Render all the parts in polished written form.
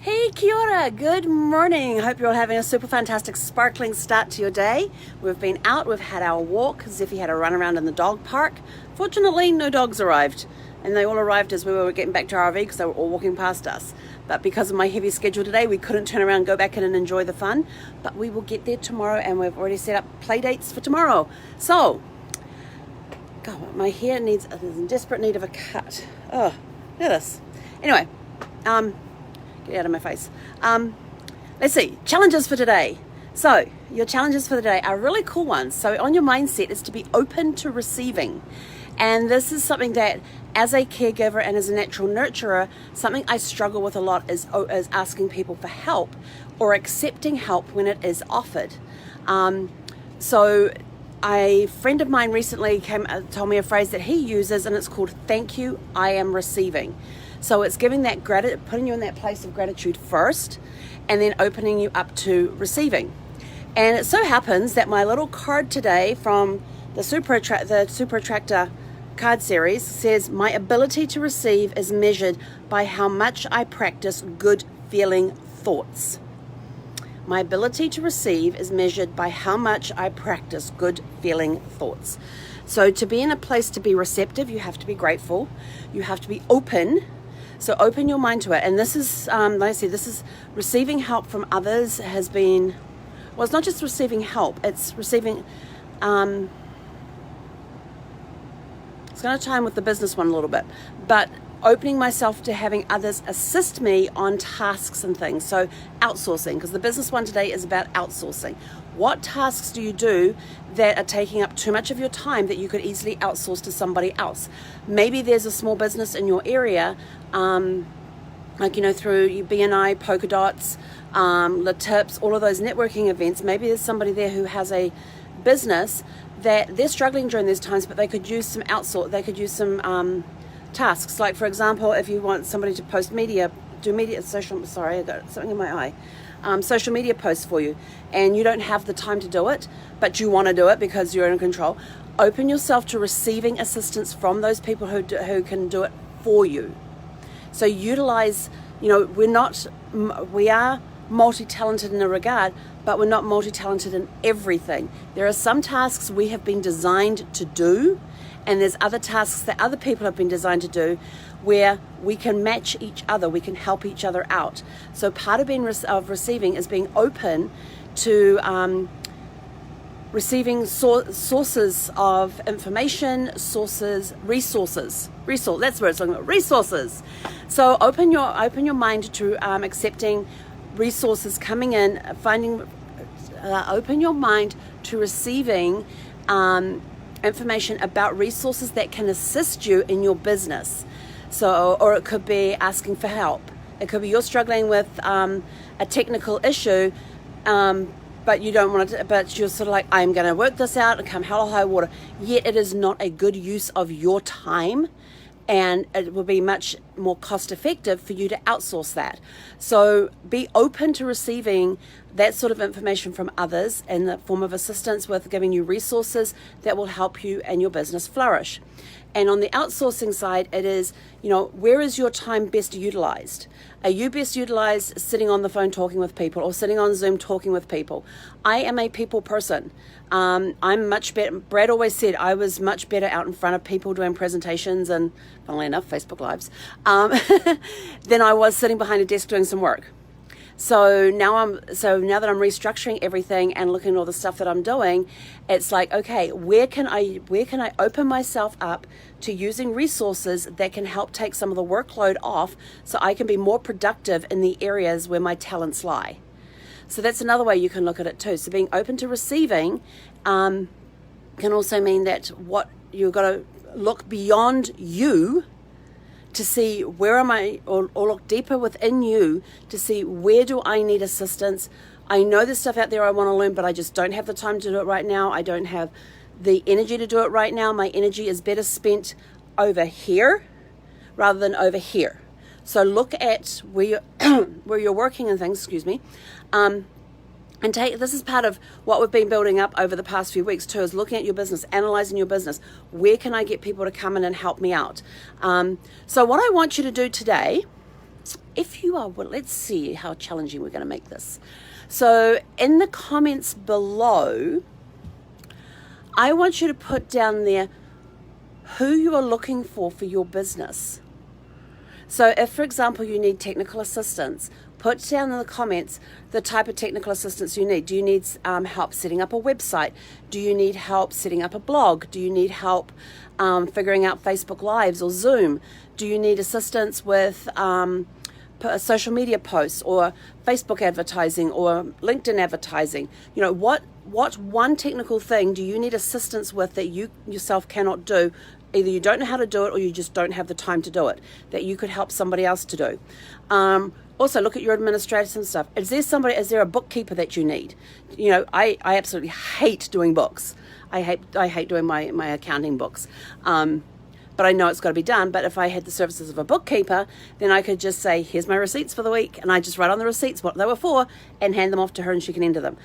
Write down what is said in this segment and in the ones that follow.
Hey, kia ora, good morning. Hope you're all having a super fantastic, sparkling start to your day. We've been out, we've had our walk. Ziffy had a run around in the dog park. Fortunately, no dogs arrived. And they all arrived as we were getting back to our RV because they were all walking past us. But because of my heavy schedule today, we couldn't turn around, go back in and enjoy the fun. But we will get there tomorrow, and we've already set up play dates for tomorrow. So, God, my hair is in desperate need of a cut. Oh, look at this. Anyway, get out of my face. Let's see, challenges for today. So your challenges for the day are really cool ones. So on your mindset is to be open to receiving. And this is something that as a caregiver and as a natural nurturer, something I struggle with a lot is asking people for help or accepting help when it is offered. So a friend of mine recently told me a phrase that he uses, and it's called "Thank you, I am receiving." So it's giving that putting you in that place of gratitude first, and then opening you up to receiving. And it so happens that my little card today from the Super Attractor card series says, "My ability to receive is measured by how much I practice good feeling thoughts." My ability to receive is measured by how much I practice good feeling thoughts. So to be in a place to be receptive, you have to be grateful. You have to be open. So open your mind to it. And this is, like I said, this is receiving help from others has been, well, it's not just receiving help, it's receiving, it's going to tie in with the business one a little bit, but opening myself to having others assist me on tasks and things. So outsourcing, because the business one today is about outsourcing. What tasks do you do that are taking up too much of your time that you could easily outsource to somebody else? Maybe there's a small business in your area, like, through BNI, Polka Dots, the Tips, all of those networking events. Maybe there's somebody there who has a business that they're struggling during these times, but they could use some tasks. Like, for example, if you want somebody to post I got something in my eye. Social media posts for you, and you don't have the time to do it, but you want to do it because you're in control. Open yourself to receiving assistance from those people who can do it for you. So utilize, we are multi-talented in a regard, but we're not multi-talented in everything. There are some tasks we have been designed to do, and there's other tasks that other people have been designed to do where we can match each other, we can help each other out. So part of receiving is being open to receiving sources of information, resources. That's where it's talking about, resources. So open your mind to accepting resources coming in, open your mind to receiving information about resources that can assist you in your business. So, or it could be asking for help. It could be you're struggling with a technical issue, but you don't want to, but you're sort of like, I'm going to work this out and come hell or high water. Yet it is not a good use of your time, and it will be much more cost effective for you to outsource that. So be open to receiving that sort of information from others in the form of assistance with giving you resources that will help you and your business flourish. And on the outsourcing side, it is, where is your time best utilized? Are you best utilized sitting on the phone talking with people, or sitting on Zoom talking with people? I am a people person. I'm much better. Brad always said I was much better out in front of people doing presentations and, funnily enough, Facebook Lives, than I was sitting behind a desk doing some work. So now that I'm restructuring everything and looking at all the stuff that I'm doing, it's like, okay, where can I open myself up to using resources that can help take some of the workload off so I can be more productive in the areas where my talents lie. So that's another way you can look at it too. So being open to receiving can also mean that what you've got to look beyond you to see where am I, or look deeper within you to see where do I need assistance. I know there's stuff out there I want to learn, but I just don't have the time to do it right now. I don't have the energy to do it right now. My energy is better spent over here rather than over here. So look at where you're working and things, and this is part of what we've been building up over the past few weeks too, is looking at your business, analyzing your business. Where can I get people to come in and help me out? So what I want you to do today if you are, well, let's see how challenging we're going to make this. So in the comments below, I want you to put down there who you are looking for your business. So if, for example, you need technical assistance, put down in the comments the type of technical assistance you need. Do you need help setting up a website? Do you need help setting up a blog? Do you need help figuring out Facebook Lives or Zoom? Do you need assistance with social media posts or Facebook advertising or LinkedIn advertising? You know, what one technical thing do you need assistance with that you yourself cannot do? Either you don't know how to do it or you just don't have the time to do it, that you could help somebody else to do. Also, look at your administration stuff. Is there a bookkeeper that you need? You know, I absolutely hate doing books. I hate doing my accounting books. But I know it's got to be done. But if I had the services of a bookkeeper, then I could just say, here's my receipts for the week. And I just write on the receipts what they were for and hand them off to her and she can enter them.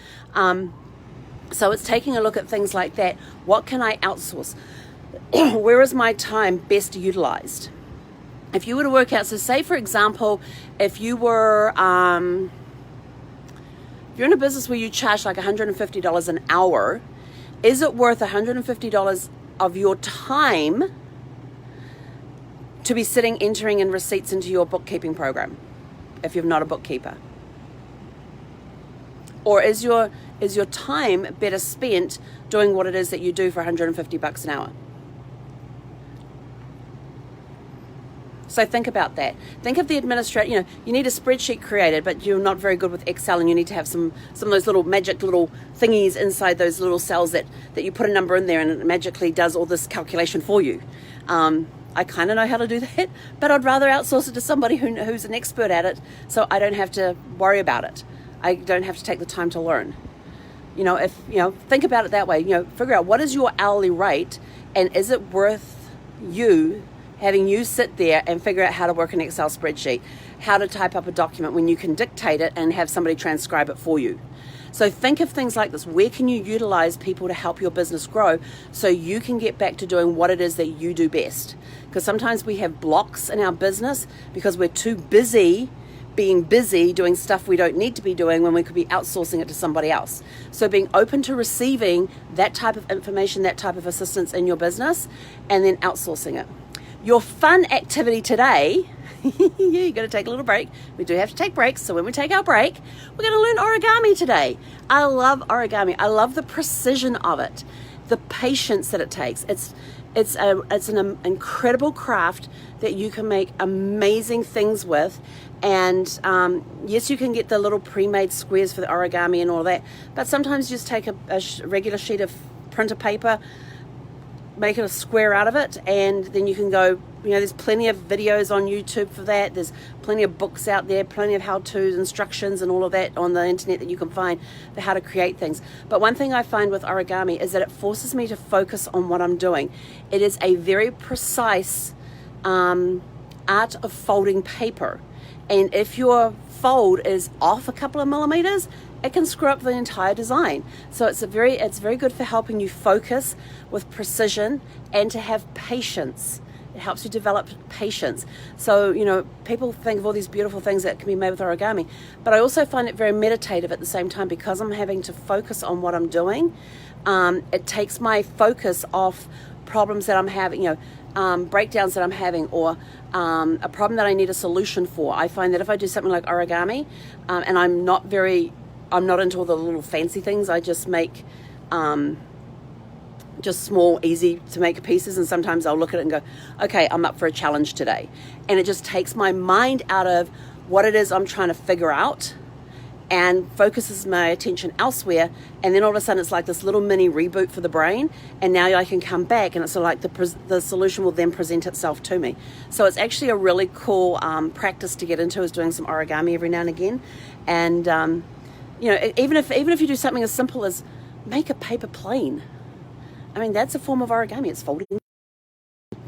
So it's taking a look at things like that. What can I outsource? Where is my time best utilized? If you were to work out, so say for example, if you were, if you're in a business where you charge like $150 an hour, is it worth $150 of your time to be sitting, entering in receipts into your bookkeeping program if you're not a bookkeeper? Or is your time better spent doing what it is that you do for $150 an hour? So think about that. Think of the administrator. You know, you need a spreadsheet created, but you're not very good with Excel, and you need to have some of those little magic little thingies inside those little cells that you put a number in there, and it magically does all this calculation for you. I kind of know how to do that, but I'd rather outsource it to somebody who's an expert at it, so I don't have to worry about it. I don't have to take the time to learn. You know, think about it that way. You know, figure out what is your hourly rate, and is it worth having you sit there and figure out how to work an Excel spreadsheet, how to type up a document when you can dictate it and have somebody transcribe it for you. So think of things like this. Where can you utilize people to help your business grow so you can get back to doing what it is that you do best? Because sometimes we have blocks in our business because we're too busy being busy doing stuff we don't need to be doing when we could be outsourcing it to somebody else. So being open to receiving that type of information, that type of assistance in your business, and then outsourcing it. Your fun activity today, you're going to take a little break. We do have to take breaks, so when we take our break, we're going to learn origami today. I love origami. I love the precision of it, the patience that it takes. It's an incredible craft that you can make amazing things with. And yes, you can get the little pre-made squares for the origami and all that, but sometimes you just take a regular sheet of printer paper, make it a square out of it, and then you can go, you know, there's plenty of videos on YouTube for that. There's plenty of books out there, plenty of how-to instructions and all of that on the internet that you can find for how to create things. But one thing I find with origami is that it forces me to focus on what I'm doing. It is a very precise art of folding paper. And if your fold is off a couple of millimeters, it can screw up the entire design. So it's very good for helping you focus with precision and to have patience. It helps you develop patience. So, you know, people think of all these beautiful things that can be made with origami, but I also find it very meditative at the same time because I'm having to focus on what I'm doing. It takes my focus off problems that I'm having, you know, breakdowns that I'm having, or a problem that I need a solution for. I find that if I do something like origami, and I'm not into all the little fancy things. I just make just small, easy to make pieces, and sometimes I'll look at it and go, okay, I'm up for a challenge today. And it just takes my mind out of what it is I'm trying to figure out and focuses my attention elsewhere, and then all of a sudden it's like this little mini reboot for the brain, and now I can come back and it's sort of like the solution will then present itself to me. So it's actually a really cool practice to get into, is doing some origami every now and again. And you know, even if you do something as simple as make a paper plane, I mean, that's a form of origami. It's folding.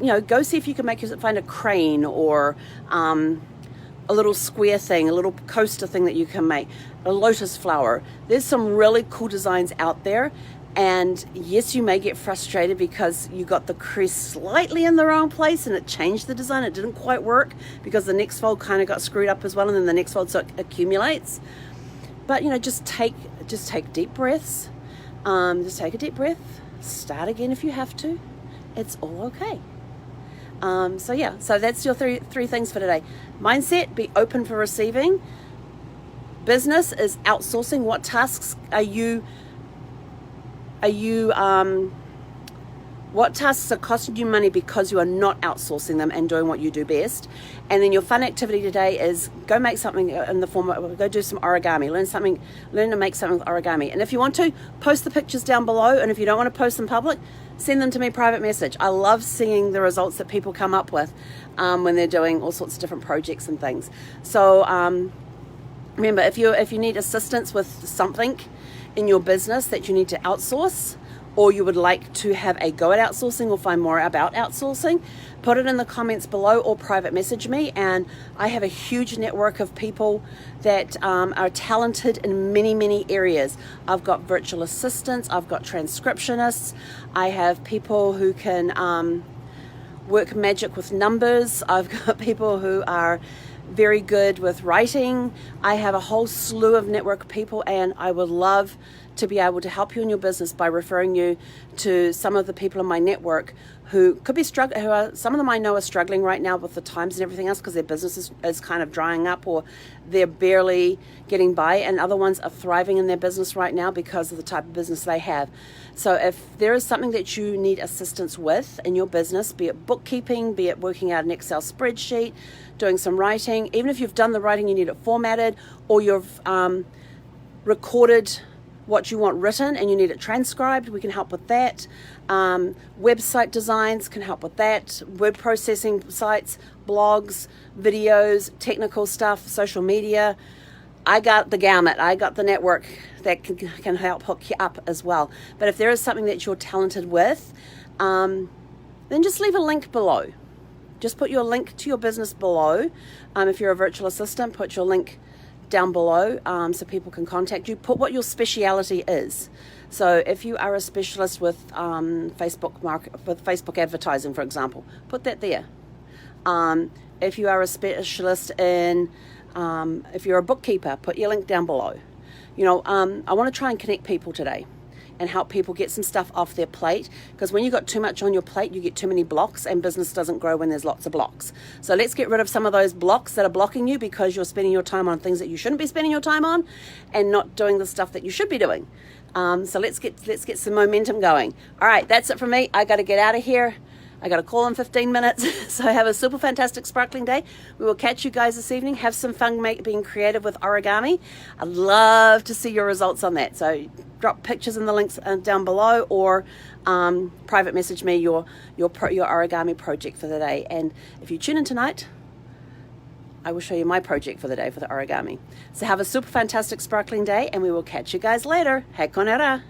You know, go see if you can find a crane or a little square thing, a little coaster thing that you can make, a lotus flower. There's some really cool designs out there, And yes, you may get frustrated because you got the crease slightly in the wrong place and it changed the design. It didn't quite work because the next fold kind of got screwed up as well, and then the next fold so it accumulates. But just take deep breaths. Just take a deep breath. Start again if you have to. It's all okay. So that's your three things for today. Mindset: be open for receiving. Business is outsourcing. What tasks what tasks are costing you money because you are not outsourcing them and doing what you do best? And then your fun activity today is go make something in the form of, go do some origami, learn to make something with origami. And if you want to, post the pictures down below. And if you don't want to post them public, send them to me private message. I love seeing the results that people come up with when they're doing all sorts of different projects and things. So remember, if you need assistance with something in your business that you need to outsource, or you would like to have a go at outsourcing or find more about outsourcing, put it in the comments below or private message me. And I have a huge network of people that are talented in many, many areas. I've got virtual assistants, I've got transcriptionists, I have people who can work magic with numbers, I've got people who are very good with writing. I have a whole slew of network people, and I would love to be able to help you in your business by referring you to some of the people in my network who could be struggling. Some of them I know are struggling right now with the times and everything else because their business is kind of drying up, or they're barely getting by, and other ones are thriving in their business right now because of the type of business they have. So if there is something that you need assistance with in your business, be it bookkeeping, be it working out an Excel spreadsheet, doing some writing, even if you've done the writing, you need it formatted, or you've recorded what you want written and you need it transcribed, we can help with that. Website designs can help with that. Word processing sites, blogs, videos, technical stuff, social media. I got the gamut. I got the network that can help hook you up as well. But if there is something that you're talented with, then just leave a link below. Just put your link to your business below. If you're a virtual assistant, put your link down below so people can contact you. Put what your speciality is. So if you are a specialist with Facebook advertising, for example, put that there. If you are a specialist in, if you're a bookkeeper, put your link down below. I want to try and connect people today and help people get some stuff off their plate, because when you've got too much on your plate, you get too many blocks, and business doesn't grow when there's lots of blocks. So let's get rid of some of those blocks that are blocking you because you're spending your time on things that you shouldn't be spending your time on and not doing the stuff that you should be doing. So let's get some momentum going. All right, that's it from me. I got to get out of here. I got a call in 15 minutes. So have a super fantastic sparkling day. We will catch you guys this evening. Have some fun being creative with origami. I'd love to see your results on that. So drop pictures in the links down below, or private message me your origami project for the day. And if you tune in tonight, I will show you my project for the day for the origami. So have a super fantastic sparkling day, and we will catch you guys later. Hei konera.